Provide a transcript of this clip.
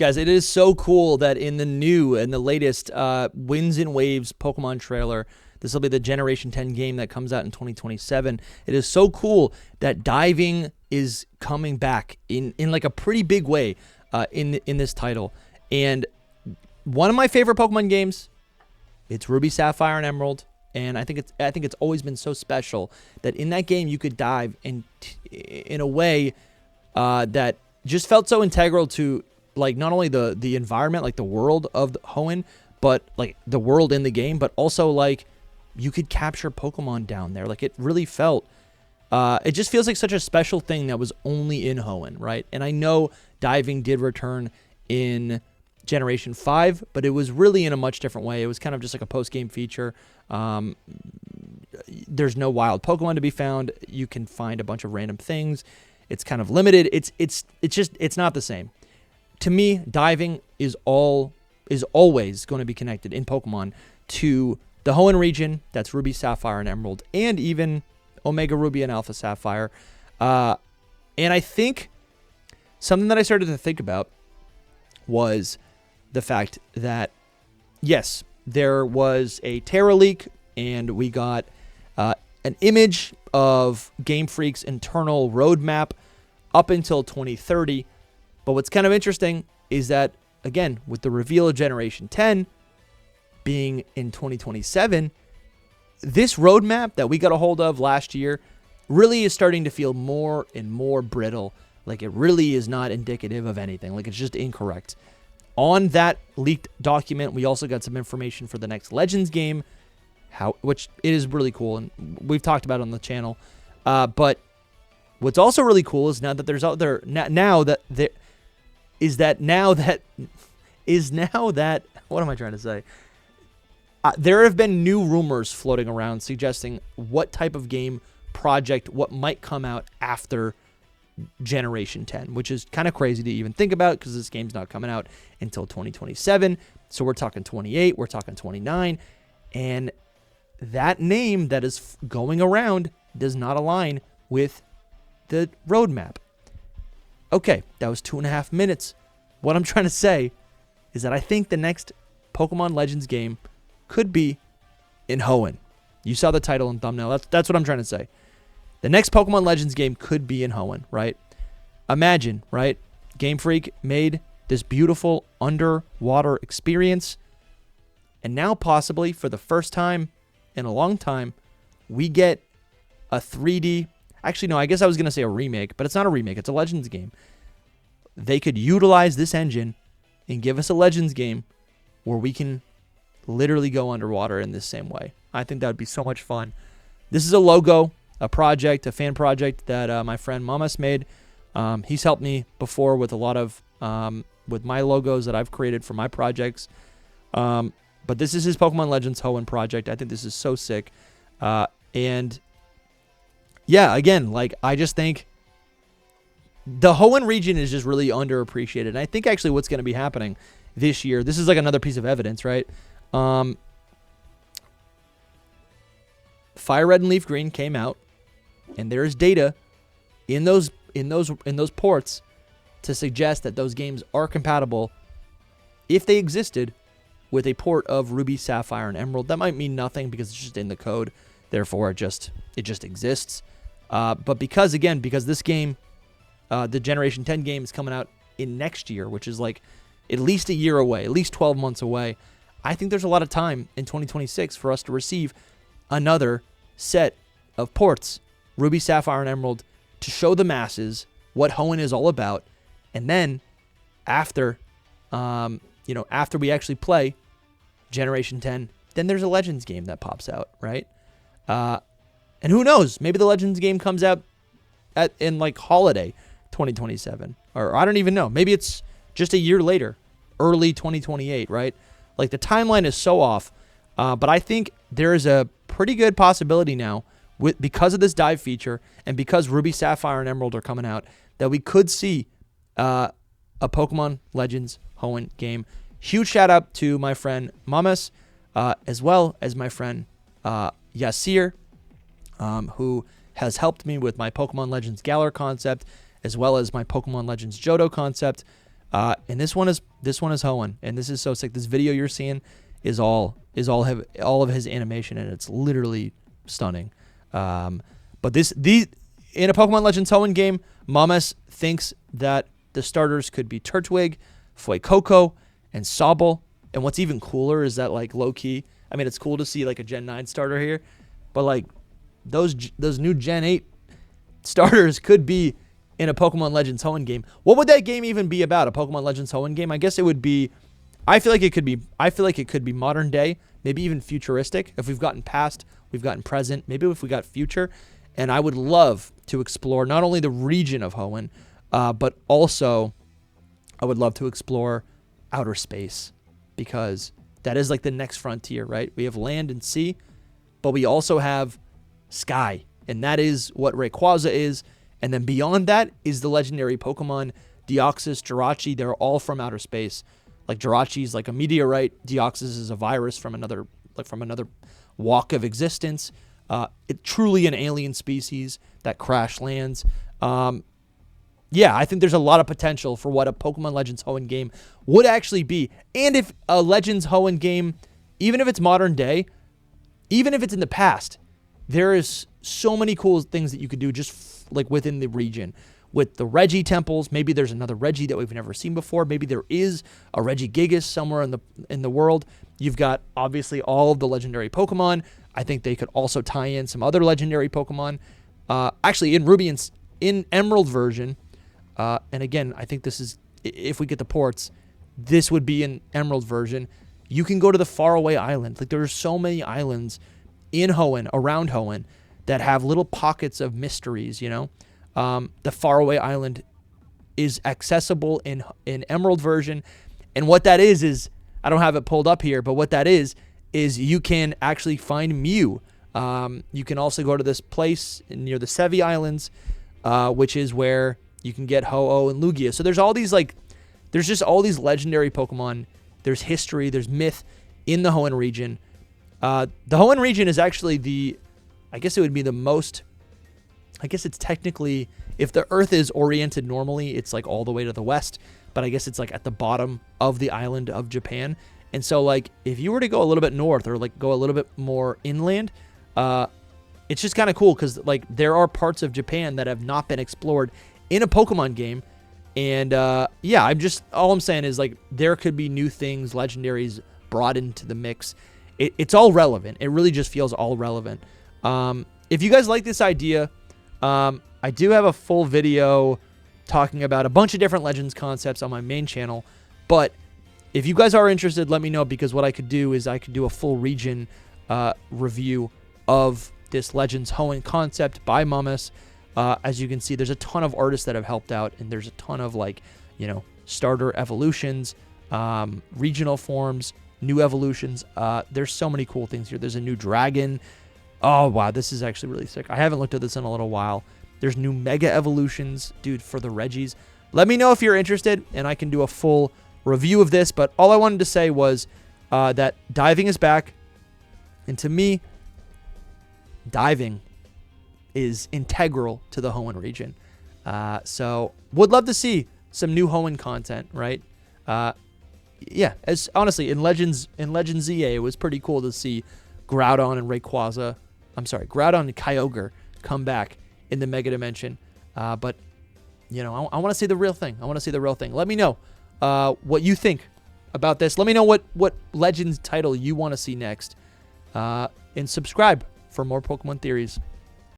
Guys, it is so cool that in the latest Winds and Waves Pokemon trailer, this will be the Generation 10 game that comes out in 2027. It is so cool that diving is coming back in like a pretty big way in this title. And one of my favorite Pokemon games, it's Ruby, Sapphire, and Emerald. And I think it's always been so special that in that game you could dive in a way that just felt so integral to like not only the environment, like the world of Hoenn, but like the world in the game, but also like you could capture Pokemon down there. Like it really felt, it just feels like such a special thing that was only in Hoenn, right? And I know diving did return in Generation 5, but it was really in a much different way. It was kind of just like a post-game feature. There's no wild Pokemon to be found. You can find a bunch of random things. It's kind of limited. It's not the same. To me, diving is always going to be connected in Pokemon to the Hoenn region. That's Ruby, Sapphire, and Emerald, and even Omega Ruby and Alpha Sapphire. And I think something that I started to think about was the fact that, yes, there was a Terra leak, and we got an image of Game Freak's internal roadmap up until 2030. But what's kind of interesting is that, again, with the reveal of Generation 10 being in 2027, this roadmap that we got a hold of last year really is starting to feel more and more brittle. Like it really is not indicative of anything. Like it's just incorrect. On that leaked document, we also got some information for the next Legends game, which it is really cool, and we've talked about it on the channel. But what's also really cool is now that there's out there now that what am I trying to say? There have been new rumors floating around suggesting what type of game project, what might come out after Generation 10, which is kind of crazy to even think about because this game's not coming out until 2027. So we're talking 28, we're talking 29, and that name that is going around does not align with the roadmap. Okay, that was 2.5 minutes. What I'm trying to say is that I think the next Pokemon Legends game could be in Hoenn. You saw the title and thumbnail. That's what I'm trying to say. The next Pokemon Legends game could be in Hoenn, right? Imagine, right? Game Freak made this beautiful underwater experience, and now possibly for the first time in a long time, we get a 3D... Actually, no, I guess I was going to say a remake, but it's not a remake. It's a Legends game. They could utilize this engine and give us a Legends game where we can literally go underwater in this same way. I think that would be so much fun. This is a logo, a project, a fan project that my friend Mamas made. He's helped me before with a lot of with my logos that I've created for my projects. But this is his Pokemon Legends Hoenn project. I think this is so sick. And yeah, again, like I just think the Hoenn region is just really underappreciated. And I think actually what's going to be happening this year, this is like another piece of evidence, right? Fire Red and Leaf Green came out, and there is data in those ports to suggest that those games are compatible if they existed with a port of Ruby, Sapphire, and Emerald. That might mean nothing because it's just in the code, therefore it just exists. But because this game, the Generation 10 game is coming out in next year, which is like at least a year away, at least 12 months away, I think there's a lot of time in 2026 for us to receive another set of ports, Ruby, Sapphire, and Emerald, to show the masses what Hoenn is all about. And then after we actually play Generation 10, then there's a Legends game that pops out, right? And who knows? Maybe the Legends game comes out in like holiday 2027, or I don't even know. Maybe it's just a year later, early 2028, right? Like the timeline is so off, but I think there is a pretty good possibility now because of this dive feature and because Ruby, Sapphire, and Emerald are coming out that we could see a Pokemon Legends Hoenn game. Huge shout out to my friend Mamas, as well as my friend Yasir, who has helped me with my Pokemon Legends Galar concept, as well as my Pokemon Legends Johto concept. And this one is Hoenn, and this is so sick. This video you're seeing is all of his animation, and it's literally stunning. But in a Pokemon Legends Hoenn game, Mamas thinks that the starters could be Turtwig, Fuecoco, and Sobble. And what's even cooler is that, like, low key, I mean, it's cool to see like a Gen 9 starter here, but like those new Gen 8 starters could be in a Pokemon Legends Hoenn game. What would that game even be about? A Pokemon Legends Hoenn game? I guess it would be. I feel like it could be modern day, maybe even futuristic. If we've gotten past, we've gotten present. Maybe if we got future. And I would love to explore not only the region of Hoenn, but also I would love to explore outer space, because that is like the next frontier, right? We have land and sea, but we also have sky, and that is what Rayquaza is. And then beyond that is the legendary Pokemon Deoxys, Jirachi. They're all from outer space. Like Jirachi is like a meteorite. Deoxys is a virus from another walk of existence. It truly an alien species that crash lands. Yeah, I think there's a lot of potential for what a Pokemon Legends Hoenn game would actually be. And if a Legends Hoenn game, even if it's modern day, even if it's in the past, there is so many cool things that you could do just like within the region. With the Reggie temples, maybe there's another Reggie that we've never seen before. Maybe there is a Regigigas somewhere in the world. You've got obviously all of the legendary Pokemon. I think they could also tie in some other legendary Pokemon. Actually, in Ruby and in Emerald version, and again, I think this is, if we get the ports, this would be an Emerald version. You can go to the faraway island. Like, there are so many islands in Hoenn, around Hoenn, that have little pockets of mysteries, you know? The faraway island is accessible in Emerald version. And what that is I don't have it pulled up here, but what that is you can actually find Mew. You can also go to this place near the Sevi Islands, which is where you can get Ho-Oh and Lugia. So there's all these, like, there's just all these legendary Pokemon. There's history, there's myth in the Hoenn region. The Hoenn region is actually I guess it would be the most, I guess it's technically, if the Earth is oriented normally, it's like all the way to the west, but I guess it's like at the bottom of the island of Japan. And so, like, if you were to go a little bit north or like go a little bit more inland, it's just kind of cool because, like, there are parts of Japan that have not been explored in a Pokemon game. And yeah, all I'm saying is, like, there could be new things, legendaries brought into the mix. It's all relevant. It really just feels all relevant. If you guys like this idea, I do have a full video talking about a bunch of different Legends concepts on my main channel. But if you guys are interested, let me know, because what I could do is I could do a full region review of this Legends Hoenn concept by Mamas. As you can see, there's a ton of artists that have helped out, and there's a ton of, like, you know, starter evolutions, regional forms, new evolutions. There's so many cool things here. There's a new dragon. Oh, wow, this is actually really sick. I haven't looked at this in a little while. There's new mega evolutions, dude, for the Reggies. Let me know if you're interested, and I can do a full review of this. But all I wanted to say was that diving is back. And to me, diving is integral to the Hoenn region. So would love to see some new Hoenn content, right? Yeah, as honestly, in Legends ZA, it was pretty cool to see Groudon and Rayquaza, Groudon and Kyogre come back in the Mega Dimension. But, you know, I want to see the real thing. Let me know what you think about this. Let me know what Legends title you want to see next. And subscribe for more Pokemon theories.